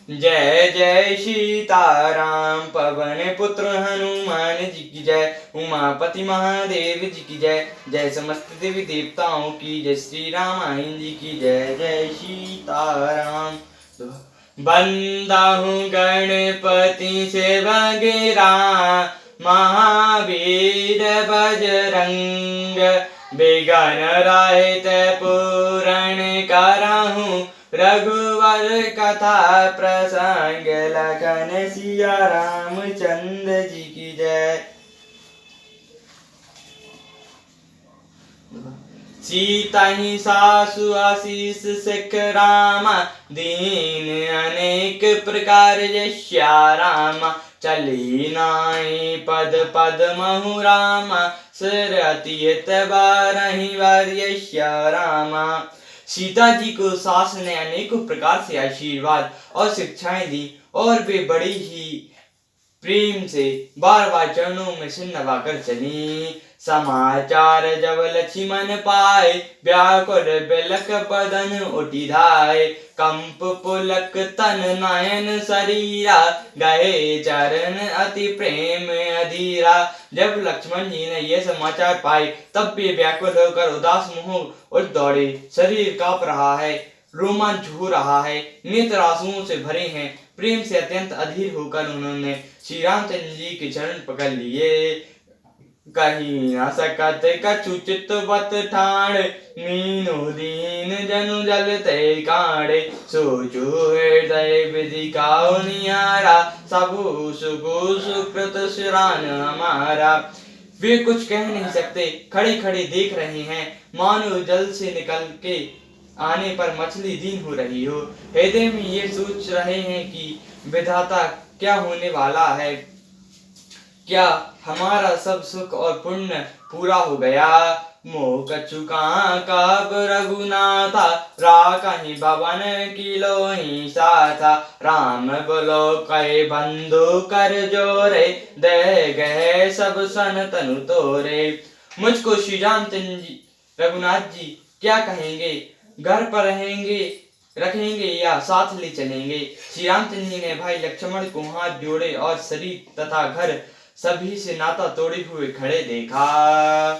जय जय सीताराम। पवन पुत्र हनुमान जी की जय। उमापति महादेव जी की जय। जय समस्त देवी देवताओं की जय। श्री रामायण जी की जय। जय सीताराम। बंदा हूँ गणपति से वगैरा, महावीर बजरंग, बिघन रहित पूरण करहूँ, रघुवर कथा प्रसंग, लखन सिया रामचंद्र जी की जय। सीता ही सासु आशीष सिख रामा, दीन अनेक प्रकार यश्या रामा, चली नाई पद पद महु रामा, सिर अतियत बारहि बार यश्या रामा। सीता जी को सास ने अनेकों प्रकार से आशीर्वाद और शिक्षाएं दी और वे बड़ी ही प्रेम से बार बार चरणों में सिर नवाकर चली। समाचार जब लक्ष्मण पाए, व्याकुल बिलख बदन उठी धाय, कंप पुलक तन नयन शरीरा, गए चरण अति प्रेम अधीरा। जब लक्ष्मण जी ने यह समाचार पाए तब भी व्याकुल होकर उदास मुंह उठ दौड़े। शरीर कांप रहा है, रोमांच हो रहा है, नेत्र आंसुओं से भरे हैं। प्रेम से अत्यंत अधीर होकर उन्होंने श्री रामचंद्र जी के चरण पकड़ लिए। कहीं न सकत कछु चितवत ठाण, मीनू दीन जनु जलते काढ़े, सोचु हृदय विधि काहु नियारा, सबु सुगु सुकृत सिरान हमारा। वे कुछ कह नहीं सकते, खड़े खड़े देख रहे हैं, मानो जल से निकल के आने पर मछली दीन हो रही हो। हृदय में ये सोच रहे हैं कि विधाता क्या होने वाला है, क्या हमारा सब सुख और पुण्य पूरा हो गया। मोह कछु काब रघुनाथा, राकहि भवन किलो ही साथा, राम बोलो कहे बंधु कर जोरे, दे गए सब सन तनु तोरे। मुझको श्री रामचंद्र जी रघुनाथ जी क्या कहेंगे, घर पर रखेंगे या साथ ले चलेंगे। श्री रामचंद्र जी ने भाई लक्ष्मण को हाथ जोड़े और शरीर तथा घर सभी से नाता तोड़े हुए खड़े देखा।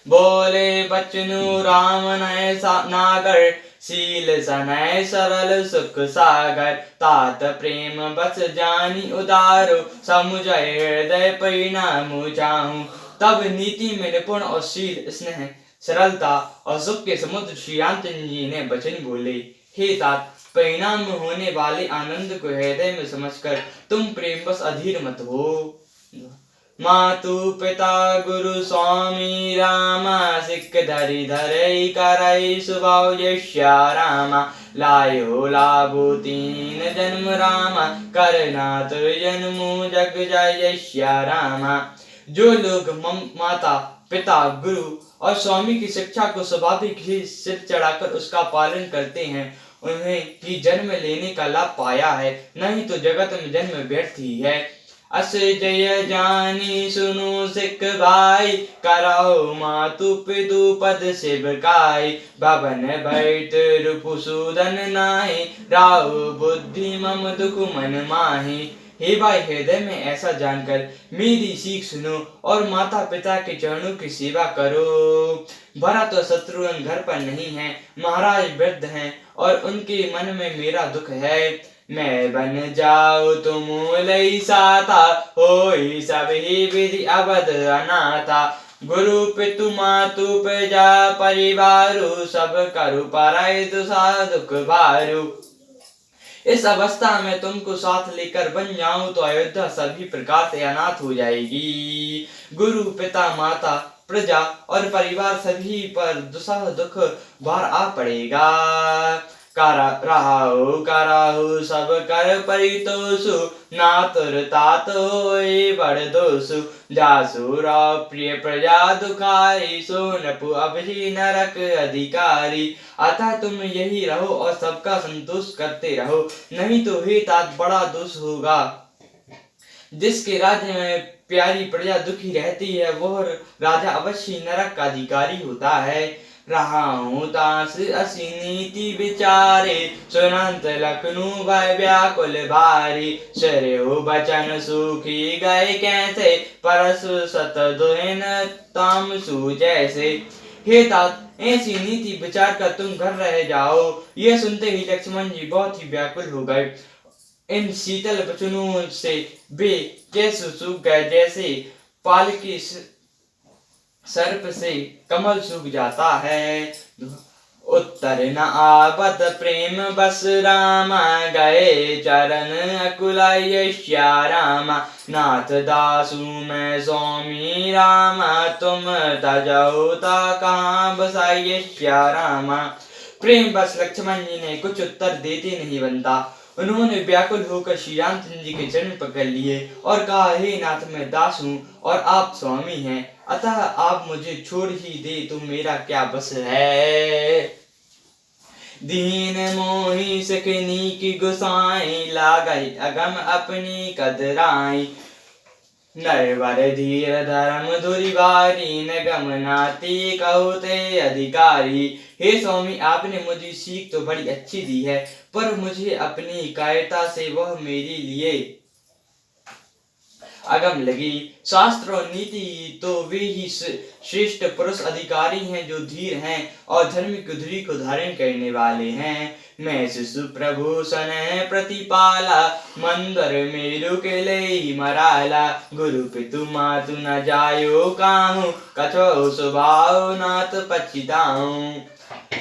बोले बचनु राम नय नागर, शील सनय सरल सुख सागर, तात प्रेम बस जानी उदारो, समुझय हृदय परिणाम चाहूं। तब नीति में निपुण और शील स्नेह सरलता और सुख के समुद्र श्री रामचंद्र जी ने वचन बोले, हे तात, परिणाम में होने वाले आनंद को हृदय में समझकर तुम प्रेमवश अधीर मत हो। मातु पिता गुरु स्वामी रामा, सिख धरि धरई करई सुभाव यश्या रामा, लायो लाभो तीन जन्म रामा, करनाथ जन्मु जग जय यश्या रामा। जो लोग माता पिता गुरु और स्वामी की शिक्षा को स्वाभाविक ही सिर चढ़ाकर उसका पालन करते हैं, उन्हें ही जन्म लेने का लाभ पाया है, नहीं तो जगत में जन्म व्यर्थ ही है। अस जय जानी सुनो सिख भाई, कराओ मातु पितु पद सेवकाई, भवन बैठ रूपुसूदन नाहि, राहु बुद्धि मम दुख मन माहि। हे भाई, हृदय में ऐसा जानकर मेरी सीख सुनो और माता पिता के चरणों की सेवा करो। भरत और शत्रुघ्न घर पर नहीं है, महाराज वृद्ध हैं और उनके मन में मेरा दुख है। मैं बन जाऊं तुम लई साता, होई सब ही विधि अवध अनाथा, गुरु पितु मातु प्रजा परिवारु, सब करु पाराय दुसा दुख भारू। इस अवस्था में तुमको साथ लेकर बन जाऊं तो अयोध्या सभी प्रकार से अनाथ हो जाएगी। गुरु पिता माता प्रजा और परिवार सभी पर दुसह दुख भार आ पड़ेगा। कराहु सब कर परितोषु, नातुर तात होए बड़ दोषु, जासु राव प्रिय प्रजा दुखारी, सोनपु अभिजी नरक अधिकारी। अतः तुम यही रहो और सबका संतोष करते रहो, नहीं तो हे तात बड़ा दोष होगा। जिसके राज्य में प्यारी प्रजा दुखी रहती है, वह राजा अवश्य नरक का अधिकारी होता है। रहाऊं तास असी नीति विचारे, सुनंत लखनऊ भय व्याकुल भारी, सरयो बचन सूखी गए कैसे, परसु सत दुहिन तामसु जैसे। हे तात, ऐसी नीति विचार कर तुम घर रह जाओ। यह सुनते ही लक्ष्मण जी बहुत ही व्याकुल हो गए। इन शीतल वचनों से वे कैसे सूख गए, जैसे पाल के सर्प से कमल सूख जाता है। उत्तर न आवत प्रेम बस रामा, गए चरण अकुलाय श्यारामा, नाथ दासु मैं स्वामी रामा, तुम तजौ ता कहाँ बसाइए श्यारामा। प्रेम बस लक्ष्मण जी ने कुछ उत्तर देते नहीं बनता। उन्होंने व्याकुल होकर श्री रामचंद्र जी के चरण पकड़ लिए और कहा, हे नाथ, मैं दास हूँ और आप स्वामी हैं, अतः आप मुझे छोड़ ही दे तो मेरा क्या बस है। दीन मोहि सकनी की गुसाई, लागई अगम अपनी कदराई, नरवर धीर धर्म धुरि भारी, नगम नाती कहते अधिकारी। हे स्वामी, आपने मुझे सीख तो बड़ी अच्छी दी है, पर मुझे अपनी कायरता से वह मेरे लिए अगम लगी। शास्त्र और नीति तो वे ही श्रेष्ठ पुरुष अधिकारी हैं जो धीर हैं और धर्म की धुरी को धारण करने वाले हैं। मैं शिशु प्रभूषण प्रतिपाला, मंदर मेरु के ले मराला, गुरु पितु मातु न जायो काहू, कछो स्वभाव नाथ पछिताऊं।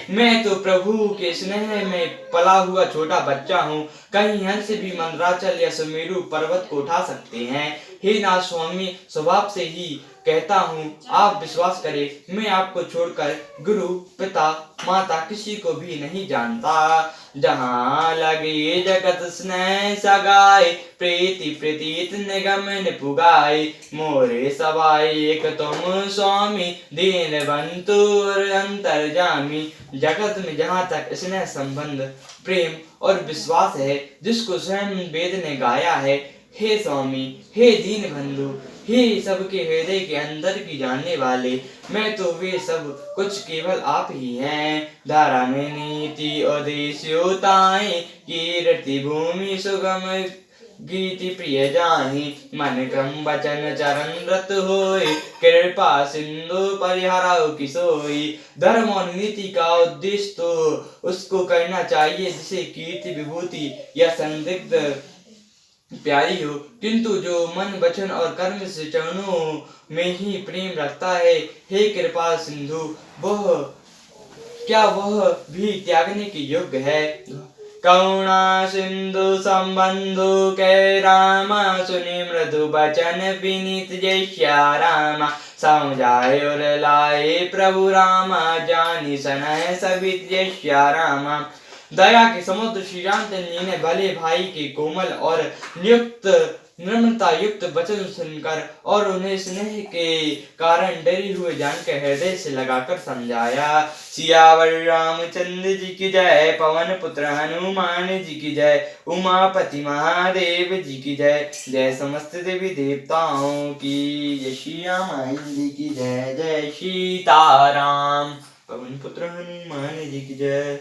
मैं तो प्रभु के स्नेह में पला हुआ छोटा बच्चा हूँ, कहीं हंस भी मंदराचल या सुमेरु पर्वत को उठा सकते हैं। हे नाथ स्वामी, स्वभाव से ही कहता हूँ, आप विश्वास करें, मैं आपको छोड़कर गुरु पिता माता किसी को भी नहीं जानता। जहाँ लगे जगत स्नेह सगाए, प्रीति प्रीतित निगम निपुगाए, मोरे सवाई एक तुम स्वामी, दीन बंतु अंतर्जामी। जगत में जहाँ तक स्नेह संबंध प्रेम और विश्वास है, जिसको स्वयं वेद ने गाया है, हे स्वामी, हे दीन बंधु, हे सबके हृदय के अंदर की जानने वाले, मैं तो वे सब कुछ केवल आप ही हैं। धारा में नीति उदेश्योताएं, कीर्ति भूमि सुगम गीति प्रिय जाहि, मन क्रम वचन चरण रत होय, कृपा सिंधु परिहराओ किसोई। धर्म और नीति का उद्देश्य तो उसको करना चाहिए जिसे कीर्ति विभूति या संदिग्ध प्यारी हो, किंतु जो मन वचन और कर्म से चरणों में ही प्रेम रखता है, हे कृपा सिंधु, वह भी त्यागने के योग्य है। करुणा सिंधु संबंधु कै रामा, सुनि मृदु बचन विनीत जय श्यारामा, समझाए और लाए प्रभु रामा, जानी सनह सबित जय श्यारामा। दया के समुद्र श्री रामचंद्र जी ने भले भाई के कोमल और नम्रता युक्त वचन सुनकर और उन्हें स्नेह के कारण डरे हुए जानकर हृदय से लगाकर समझाया। सियावर रामचंद्र जी की जय, पवन पुत्र हनुमान जी की जय, उमापति महादेव जी की जय, जय समस्त देवी देवताओं की जय, श्री रामायण जी की जय, जय सीताराम, पवन पुत्र हनुमान जी की जय।